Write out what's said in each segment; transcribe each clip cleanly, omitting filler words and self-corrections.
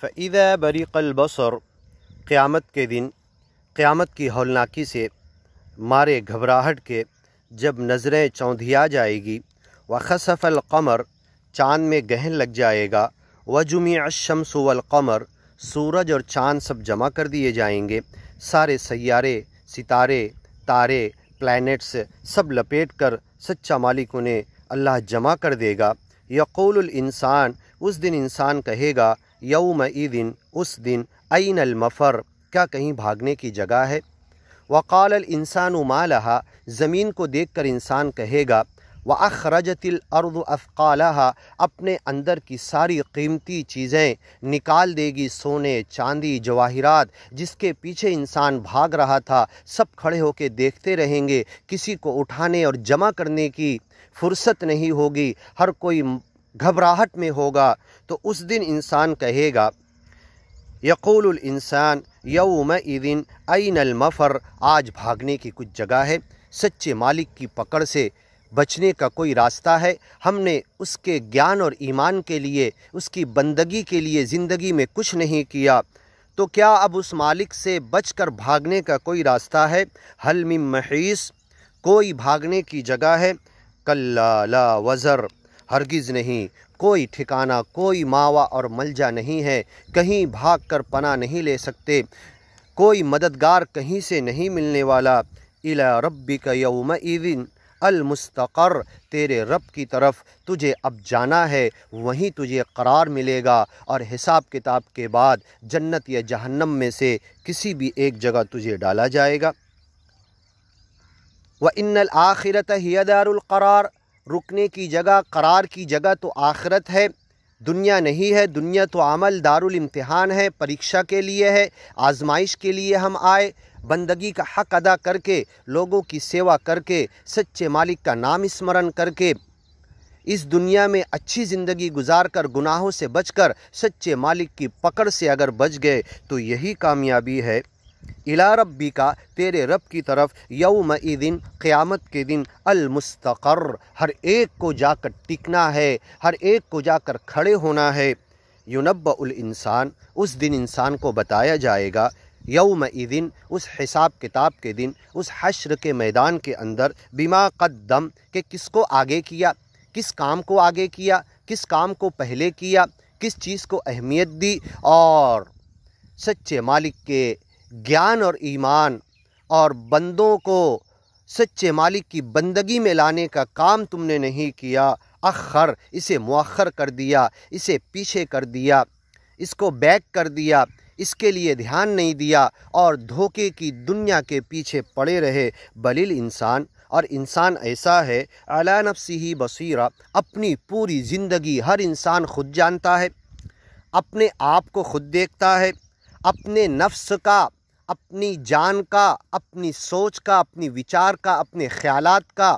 فَإِذَا بَرِقَ الْبَصَرُ، قیامت کے دن، قیامت کی ہولناکی سے مارے گھبراہٹ کے جب نظریں چوندھیا جائے گی، وَخَسَفَ الْقَمَرُ، چاند میں گہن لگ جائے گا، وَجُمِعَ الشَّمْسُ وَالْقَمَرُ، سورج اور چاند سب جمع کر دیے جائیں گے، سارے سیارے، ستارے، تارے، پلینٹس سب لپیٹ کر سچا مالک انہیں اللہ جمع کر دے گا۔ یقول الانسان، اس دن انسان کہے گا، یومئذ، اس دن، این المفر، کیا کہیں بھاگنے کی جگہ ہے؟ وقال الانسان ما لها، زمین کو دیکھ کر انسان کہے گا، واخرجت الارض اثقالها، اپنے اندر کی ساری قیمتی چیزیں نکال دے گی، سونے، چاندی، جواہرات، جس کے پیچھے انسان بھاگ رہا تھا، سب کھڑے ہو کے دیکھتے رہیں گے، کسی کو اٹھانے اور جمع کرنے کی فرصت نہیں ہوگی، ہر کوئی گھبراہٹ میں ہوگا۔ تو اس دن انسان کہے گا، یقول الانسان یومئذ این المفر، آج بھاگنے کی کچھ جگہ ہے؟ سچے مالک کی پکڑ سے بچنے کا کوئی راستہ ہے؟ ہم نے اس کے گیان اور ایمان کے لیے، اس کی بندگی کے لیے زندگی میں کچھ نہیں کیا، تو کیا اب اس مالک سے بچ کر بھاگنے کا کوئی راستہ ہے؟ حل من محیص، کوئی بھاگنے کی جگہ ہے؟ کلا لا وزر، ہرگز نہیں، کوئی ٹھکانہ، کوئی ماوا اور ملجا نہیں ہے، کہیں بھاگ کر پناہ نہیں لے سکتے، کوئی مددگار کہیں سے نہیں ملنے والا۔ الی ربک یومئذ المستقر، تیرے رب کی طرف تجھے اب جانا ہے، وہیں تجھے قرار ملے گا، اور حساب کتاب کے بعد جنت یا جہنم میں سے کسی بھی ایک جگہ تجھے ڈالا جائے گا۔ وَإِنَّ الْآخِرَةَ هِيَ دَارُ الْقَرَارِ، رکنے کی جگہ، قرار کی جگہ تو آخرت ہے، دنیا نہیں ہے۔ دنیا تو عمل دار الامتحان ہے، پریکشا کے لیے ہے، آزمائش کے لیے ہم آئے، بندگی کا حق ادا کر کے، لوگوں کی سیوا کر کے، سچے مالک کا نام اسمرن کر کے، اس دنیا میں اچھی زندگی گزار کر، گناہوں سے بچ کر، سچے مالک کی پکڑ سے اگر بچ گئے تو یہی کامیابی ہے۔ الی ربک، تیرے رب کی طرف، یومئذ، قیامت کے دن، المستقر، ہر ایک کو جا کر ٹکنا ہے، ہر ایک کو جا کر کھڑے ہونا ہے۔ ینبأ الانسان، اس دن انسان کو بتایا جائے گا، یومئذ، اس حساب کتاب کے دن، اس حشر کے میدان کے اندر، بما قدم، کہ کس کو آگے کیا، کس کام کو آگے کیا، کس کام کو پہلے کیا، کس چیز کو اہمیت دی، اور سچے مالک کے گیان اور ایمان اور بندوں کو سچے مالک کی بندگی میں لانے کا کام تم نے نہیں کیا، اخر، اسے مؤخر کر دیا، اسے پیچھے کر دیا، اس کو بیک کر دیا، اس کے لیے دھیان نہیں دیا، اور دھوکے کی دنیا کے پیچھے پڑے رہے۔ بل الانسان، اور انسان ایسا ہے، علی نفسہ بصیرہ، اپنی پوری زندگی ہر انسان خود جانتا ہے، اپنے آپ کو خود دیکھتا ہے، اپنے نفس کا، اپنی جان کا، اپنی سوچ کا، اپنی وچار کا، اپنے خیالات کا،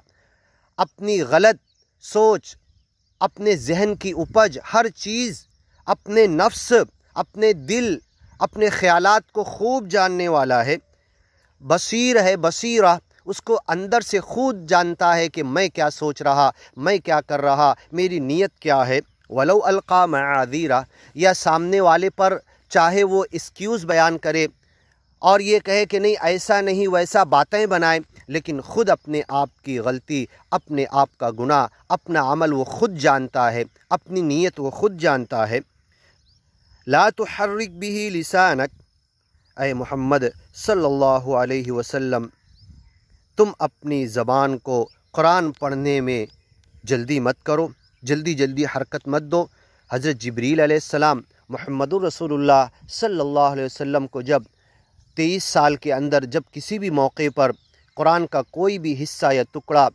اپنی غلط سوچ، اپنے ذہن کی اپج، ہر چیز، اپنے نفس، اپنے دل، اپنے خیالات کو خوب جاننے والا ہے۔ بصیر ہے، بصیرہ، اس کو اندر سے خود جانتا ہے کہ میں کیا سوچ رہا، میں کیا کر رہا، میری نیت کیا ہے۔ ولو القی معاذیرہ، یا سامنے والے پر چاہے وہ ایکسکیوز بیان کرے اور یہ کہے کہ نہیں ایسا نہیں ویسا، باتیں بنائے، لیکن خود اپنے آپ کی غلطی، اپنے آپ کا گناہ، اپنا عمل وہ خود جانتا ہے، اپنی نیت وہ خود جانتا ہے۔ لا تحرک به لسانک، اے محمد صلی اللہ علیہ وسلم، تم اپنی زبان کو قرآن پڑھنے میں جلدی مت کرو، جلدی جلدی حرکت مت دو۔ حضرت جبریل علیہ السلام محمد الرسول اللہ صلی اللہ علیہ وسلم کو جب 23 سال کے اندر جب کسی بھی موقع پر قرآن کا کوئی بھی حصہ یا ٹکڑا،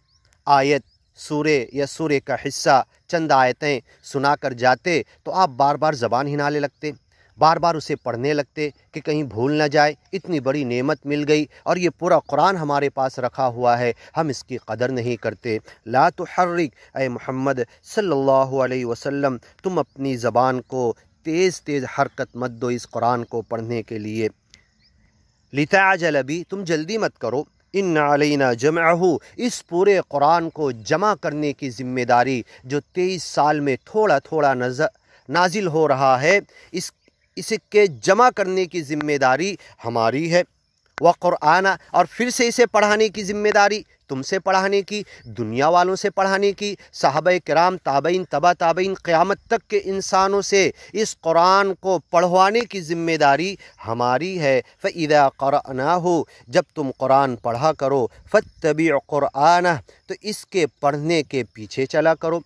آیت، سورے یا سورے کا حصہ، چند آیتیں سنا کر جاتے تو آپ بار بار زبان ہلانے لگتے، بار بار اسے پڑھنے لگتے کہ کہیں بھول نہ جائے۔ اتنی بڑی نعمت مل گئی اور یہ پورا قرآن ہمارے پاس رکھا ہوا ہے، ہم اس کی قدر نہیں کرتے۔ لا تحرک، اے محمد صلی اللہ علیہ وسلم، تم اپنی زبان کو تیز تیز حرکت مت دو اس قرآن کو پڑھنے کے لیے۔ لتعجل بھی، تم جلدی مت کرو۔ ان علینا جمعہ، اس پورے قرآن کو جمع کرنے کی ذمہ داری جو 23 سال میں تھوڑا تھوڑا نازل ہو رہا ہے، اس کے جمع کرنے کی ذمہ داری ہماری ہے۔ وقرآن، اور پھر سے اسے پڑھانے کی ذمہ داری تم سے پڑھانے کی، دنیا والوں سے پڑھانے کی، صحابہ کرام، تابعین، تبع تابعین، قیامت تک کے انسانوں سے اس قرآن کو پڑھوانے کی ذمہ داری ہماری ہے۔ فَإِذَا قَرَأْنَاهُ، جب تم قرآن پڑھا کرو، فَاتَّبِعْ قُرْآنَهُ، تو اس کے پڑھنے کے پیچھے چلا کرو،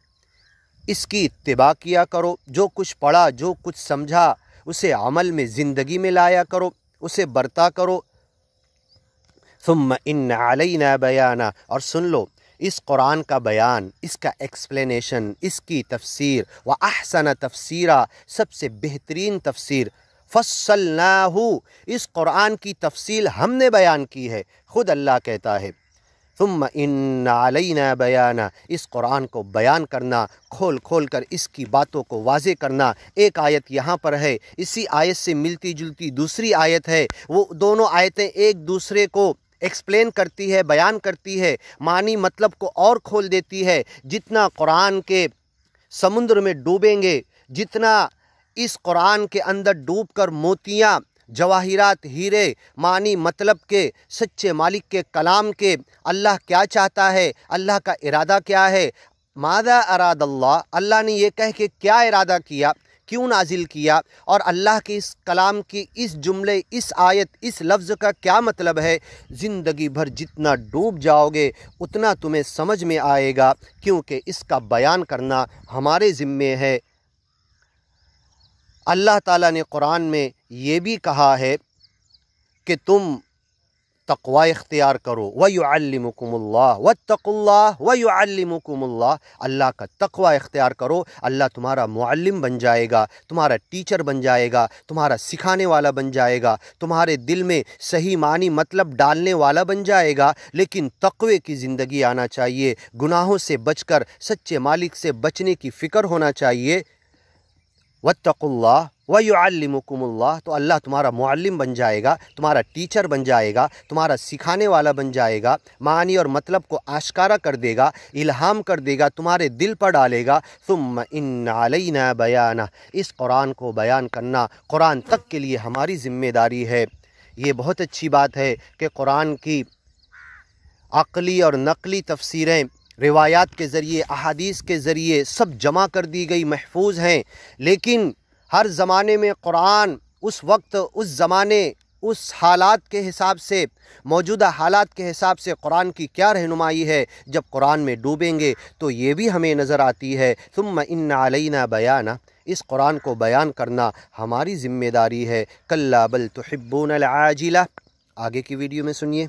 اس کی اتباع کیا کرو، جو کچھ پڑھا، جو کچھ سمجھا، اسے عمل میں، زندگی میں لایا کرو، اسے برتا کرو۔ ثم ان علینا بیانا، اور سن لو اس قرآن کا بیان، اس کا ایکسپلینیشن، اس کی تفسیر، وَأَحْسَنَ تفسیرا، سب سے بہترین تفسیر، فصلناہ، اس قرآن کی تفصیل ہم نے بیان کی ہے، خود اللہ کہتا ہے۔ ثم ان علینا بیانا، اس قرآن کو بیان کرنا، کھول کھول کر اس کی باتوں کو واضح کرنا۔ ایک آیت یہاں پر ہے، اسی آیت سے ملتی جلتی دوسری آیت ہے، وہ دونوں آیتیں ایک دوسرے کو ایکسپلین کرتی ہے، بیان کرتی ہے، معنی مطلب کو اور کھول دیتی ہے۔ جتنا قرآن کے سمندر میں ڈوبیں گے، جتنا اس قرآن کے اندر ڈوب کر موتیاں، جواہرات، ہیرے، معنی مطلب کے، سچے مالک کے کلام کے، اللہ کیا چاہتا ہے، اللہ کا ارادہ کیا ہے، ماذا اراد اللہ، اللہ نے یہ کہہ کے کیا ارادہ کیا، کیوں نازل کیا، اور اللہ کے اس کلام کی اس جملے، اس آیت، اس لفظ کا کیا مطلب ہے، زندگی بھر جتنا ڈوب جاؤ گے اتنا تمہیں سمجھ میں آئے گا، کیونکہ اس کا بیان کرنا ہمارے ذمے ہے۔ اللہ تعالیٰ نے قرآن میں یہ بھی کہا ہے کہ تم تقوی اختیار کرو، وَيُعَلِّمُكُمُ اللَّهُ وَاتَّقُوا اللَّهَ وَيُعَلِّمُكُمُ اللَّهُ، اللہ کا تقوی اختیار کرو، اللہ تمہارا معلم بن جائے گا، تمہارا ٹیچر بن جائے گا، تمہارا سکھانے والا بن جائے گا، تمہارے دل میں صحیح معنی مطلب ڈالنے والا بن جائے گا۔ لیکن تقوی کی زندگی آنا چاہیے، گناہوں سے بچ کر سچے مالک سے بچنے کی فکر ہونا چاہیے۔ وَاتَّقُوا اللَّهَ وَيُعَلِّمُكُمُ اللَّهُ، تو اللہ تمہارا معلم بن جائے گا، تمہارا ٹیچر بن جائے گا، تمہارا سکھانے والا بن جائے گا، معنی اور مطلب کو آشکارا کر دے گا، الہام کر دے گا، تمہارے دل پر ڈالے گا۔ ثم ان علینا بیانہ، اس قرآن کو بیان کرنا قرآن تک کے لیے ہماری ذمہ داری ہے۔ یہ بہت اچھی بات ہے کہ قرآن کی عقلی اور نقلی تفسیریں روایات کے ذریعے، احادیث کے ذریعے سب جمع کر دی گئی، محفوظ ہیں، لیکن ہر زمانے میں قرآن اس وقت، اس زمانے، اس حالات کے حساب سے، موجودہ حالات کے حساب سے قرآن کی کیا رہنمائی ہے، جب قرآن میں ڈوبیں گے تو یہ بھی ہمیں نظر آتی ہے۔ ثم ان علینا بیانہ، اس قرآن کو بیان کرنا ہماری ذمہ داری ہے۔ کلا بل تحبون العاجلہ، آگے کی ویڈیو میں سنیے۔